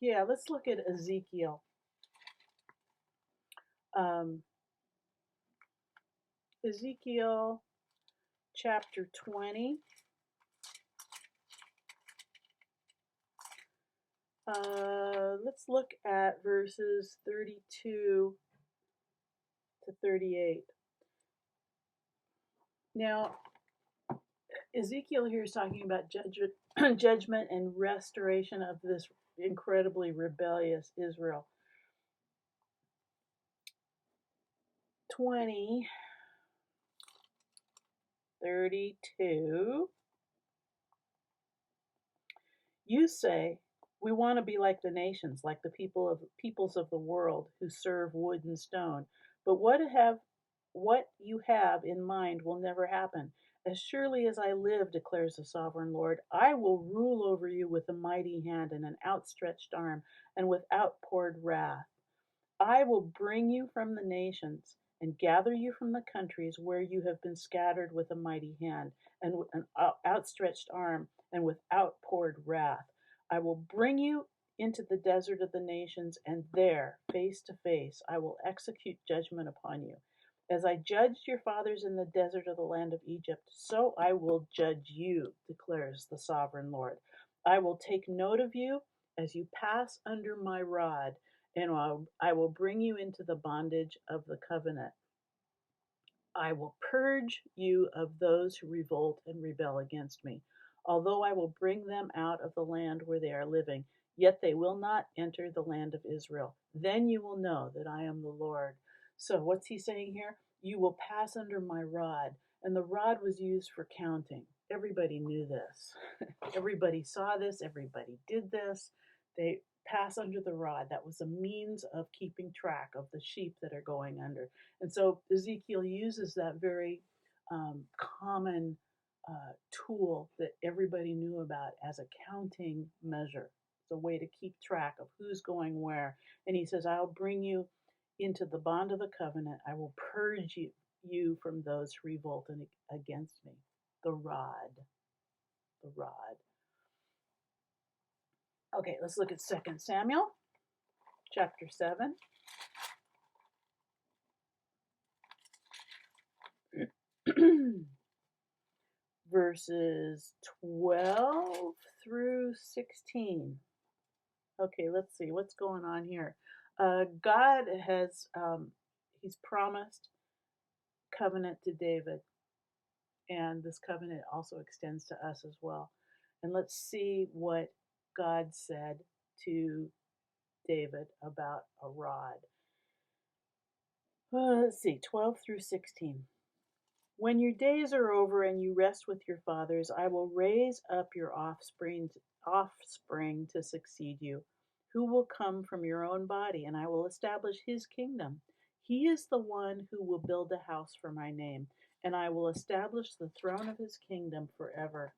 Yeah, let's look at Ezekiel. Um, Ezekiel chapter 20. Let's look at verses 32 to 38. Now, Ezekiel here is talking about judgment and restoration of this incredibly rebellious Israel. 20, 32. You say, we want to be like the nations, like the peoples of the world who serve wood and stone. But what you have in mind will never happen. As surely as I live, declares the sovereign Lord, I will rule over you with a mighty hand and an outstretched arm and with outpoured wrath. I will bring you from the nations and gather you from the countries where you have been scattered with a mighty hand and with an outstretched arm and with outpoured wrath. I will bring you into the desert of the nations, and there, face to face, I will execute judgment upon you. As I judged your fathers in the desert of the land of Egypt, so I will judge you, declares the sovereign Lord. I will take note of you as you pass under my rod, and I will bring you into the bondage of the covenant. I will purge you of those who revolt and rebel against me. Although I will bring them out of the land where they are living, yet they will not enter the land of Israel. Then you will know that I am the Lord. So, what's he saying here? You will pass under my rod. And the rod was used for counting. Everybody knew this. Everybody saw this. Everybody did this. They pass under the rod. That was a means of keeping track of the sheep that are going under. And so Ezekiel uses that very common tool that everybody knew about as a counting measure. It's a way to keep track of who's going where. And he says, I'll bring you into the bond of the covenant. I will purge you from those who revolt against me. The rod. The rod. Okay, let's look at 2 Samuel chapter 7. Verses 12 through 16. Okay, let's see what's going on here. God has, he's promised covenant to David, and this covenant also extends to us as well. And let's see what God said to David about a rod. Let's see, 12 through 16. When your days are over and you rest with your fathers, I will raise up your offspring to succeed you, who will come from your own body, and I will establish his kingdom. He is the one who will build a house for my name, and I will establish the throne of his kingdom forever.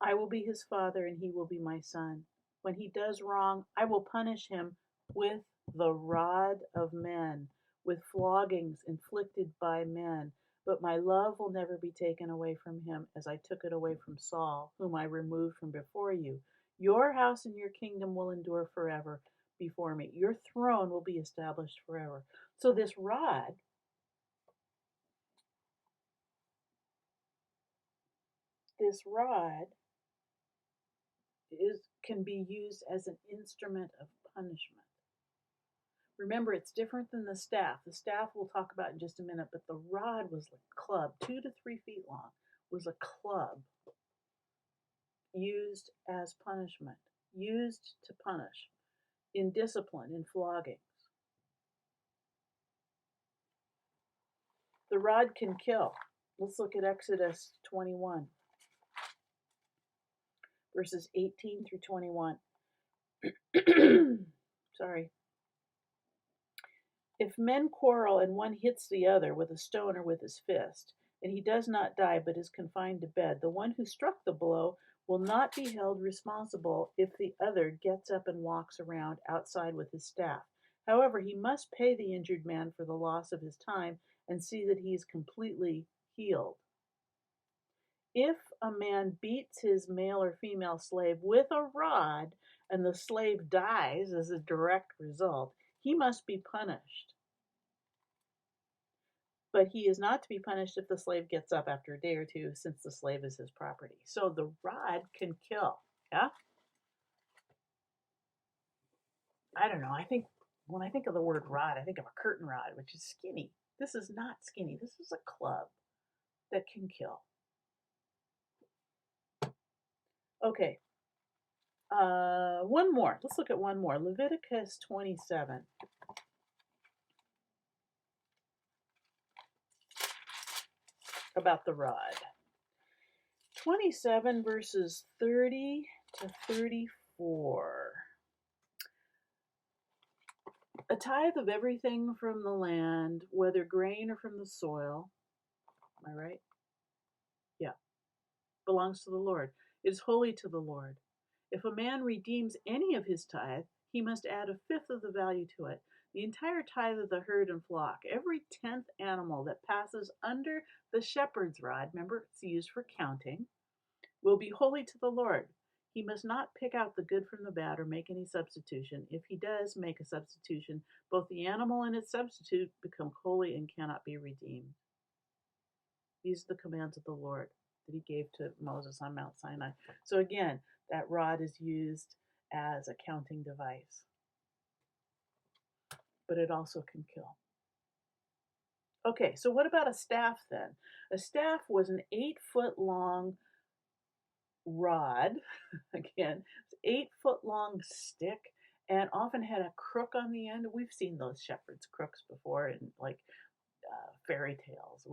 I will be his father, and he will be my son. When he does wrong, I will punish him with the rod of men, with floggings inflicted by men. But my love will never be taken away from him, as I took it away from Saul, whom I removed from before you. Your house and your kingdom will endure forever before me. Your throne will be established forever. So this rod can be used as an instrument of punishment. Remember, it's different than the staff. The staff we'll talk about in just a minute, but the rod was like a club, 2 to 3 feet long, was a club used as punishment, used to punish in discipline, in floggings. The rod can kill. Let's look at Exodus 21, verses 18 through 21. Sorry. If men quarrel and one hits the other with a stone or with his fist, and he does not die but is confined to bed, the one who struck the blow will not be held responsible if the other gets up and walks around outside with his staff. However, he must pay the injured man for the loss of his time and see that he is completely healed. If a man beats his male or female slave with a rod and the slave dies as a direct result, he must be punished. But he is not to be punished if the slave gets up after a day or two, since the slave is his property. So the rod can kill. Yeah? I don't know. I think when I think of the word rod, I think of a curtain rod, which is skinny. This is not skinny. This is a club that can kill. Okay. One more. Let's look at one more. Leviticus 27. About the rod. 27 verses 30 to 34. A tithe of everything from the land, whether grain or from the soil, am I right? Yeah, belongs to the Lord. It is holy to the Lord. If a man redeems any of his tithe, he must add a fifth of the value to it. The entire tithe of the herd and flock, every 10th animal that passes under the shepherd's rod, remember it's used for counting, will be holy to the Lord. He must not pick out the good from the bad or make any substitution. If he does make a substitution, both the animal and its substitute become holy and cannot be redeemed. These are the commands of the Lord that he gave to Moses on Mount Sinai. So again, that rod is used as a counting device, but it also can kill. Okay, so what about a staff then? A staff was an 8-foot long rod, again, 8-foot long stick, and often had a crook on the end. We've seen those shepherd's crooks before in like fairy tales.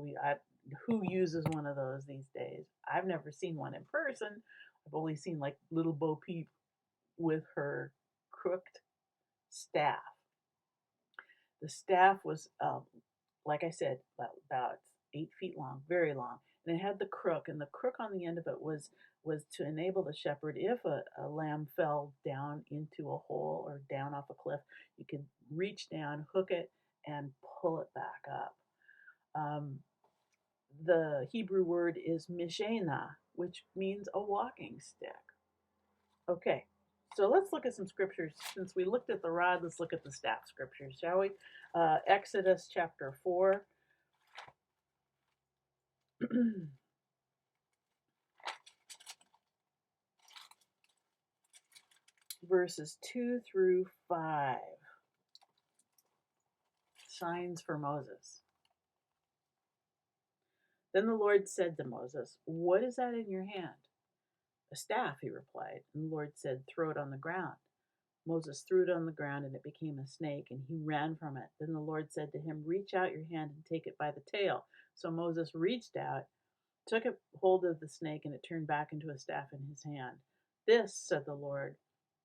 Who uses one of those these days? I've never seen one in person. I've only seen like little Bo Peep with her crooked staff. The staff was, like I said, about 8 feet long, very long, and it had the crook, and the crook on the end of it was to enable the shepherd, if a lamb fell down into a hole or down off a cliff, you could reach down, hook it, and pull it back up. The Hebrew word is mishena, which means a walking stick. Okay, so let's look at some scriptures. Since we looked at the rod, let's look at the staff scriptures, shall we? Exodus chapter 4. Verses 2 through 5. Signs for Moses. Then the Lord said to Moses, "What is that in your hand?" "A staff," he replied. And the Lord said, "Throw it on the ground." Moses threw it on the ground, and it became a snake, and he ran from it. Then the Lord said to him, "Reach out your hand and take it by the tail." So Moses reached out, took hold of the snake, and it turned back into a staff in his hand. "This," said the Lord,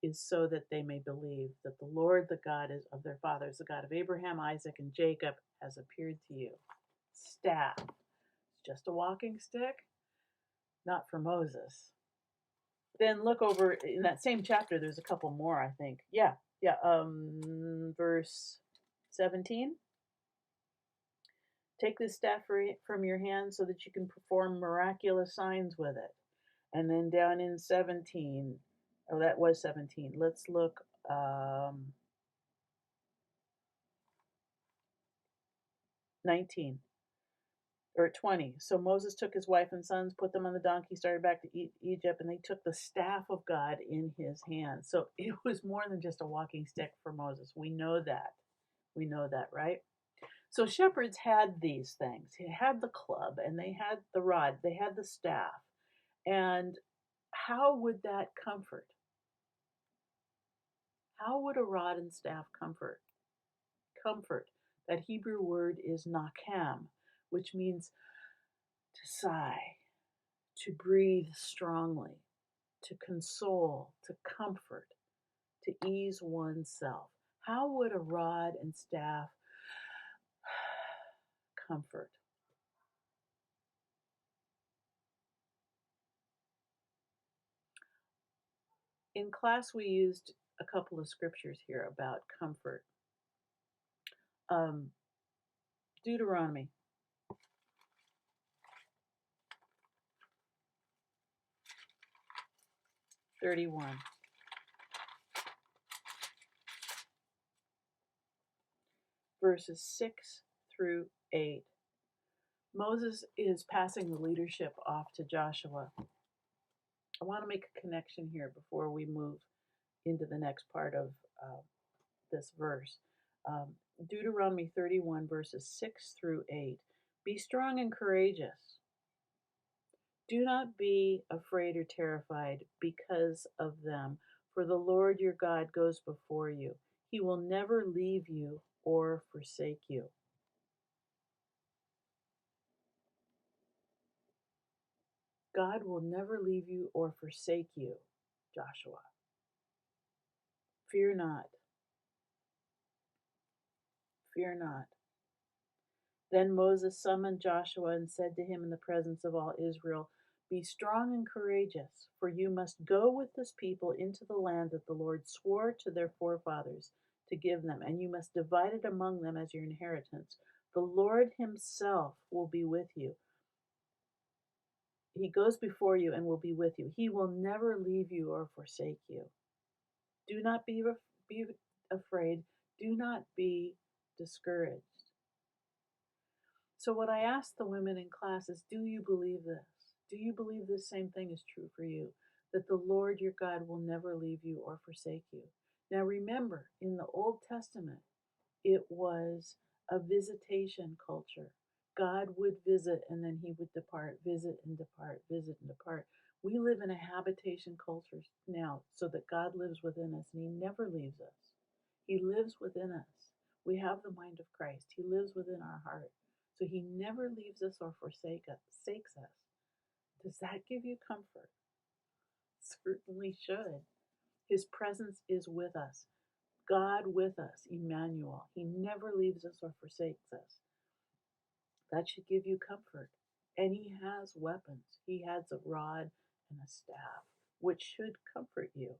"is so that they may believe that the Lord, the God of their fathers, the God of Abraham, Isaac, and Jacob, has appeared to you." Staff. It's just a walking stick, not for Moses. Then look over in that same chapter, there's a couple more, I think. Yeah. Verse 17. "Take this staff from your hand so that you can perform miraculous signs with it." And then down in 17, oh, that was 17. Let's look 19 or 20. "So Moses took his wife and sons, put them on the donkey, started back to Egypt, and they took the staff of God in his hand." So it was more than just a walking stick for Moses. We know that. We know that, right? So shepherds had these things. They had the club, and they had the rod, they had the staff. And how would that comfort? How would a rod and staff comfort? Comfort. That Hebrew word is nakam, which means to sigh, to breathe strongly, to console, to comfort, to ease oneself. How would a rod and staff comfort? In class, we used a couple of scriptures here about comfort. Deuteronomy 31, verses 6 through 8. Moses is passing the leadership off to Joshua. I want to make a connection here before we move into the next part of this verse. Um, Deuteronomy 31, verses 6 through 8. Be strong and courageous. Do not be afraid or terrified because of them, for the Lord your God goes before you. He will never leave you or forsake you. God will never leave you or forsake you, Joshua. Fear not. Fear not. Then Moses summoned Joshua and said to him in the presence of all Israel, be strong and courageous, for you must go with this people into the land that the Lord swore to their forefathers to give them, and you must divide it among them as your inheritance. The Lord himself will be with you. He goes before you and will be with you. He will never leave you or forsake you. Do not be afraid. Do not be discouraged. So what I asked the women in class is, do you believe this? Do you believe this same thing is true for you? That the Lord your God will never leave you or forsake you. Now remember, in the Old Testament, it was a visitation culture. God would visit and then he would depart, visit and depart, visit and depart. We live in a habitation culture now so that God lives within us and he never leaves us. He lives within us. We have the mind of Christ. He lives within our heart. So he never leaves us or forsakes us. Does that give you comfort? Certainly should. His presence is with us. God with us, Emmanuel. He never leaves us or forsakes us. That should give you comfort. And he has weapons. He has a rod and a staff, which should comfort you.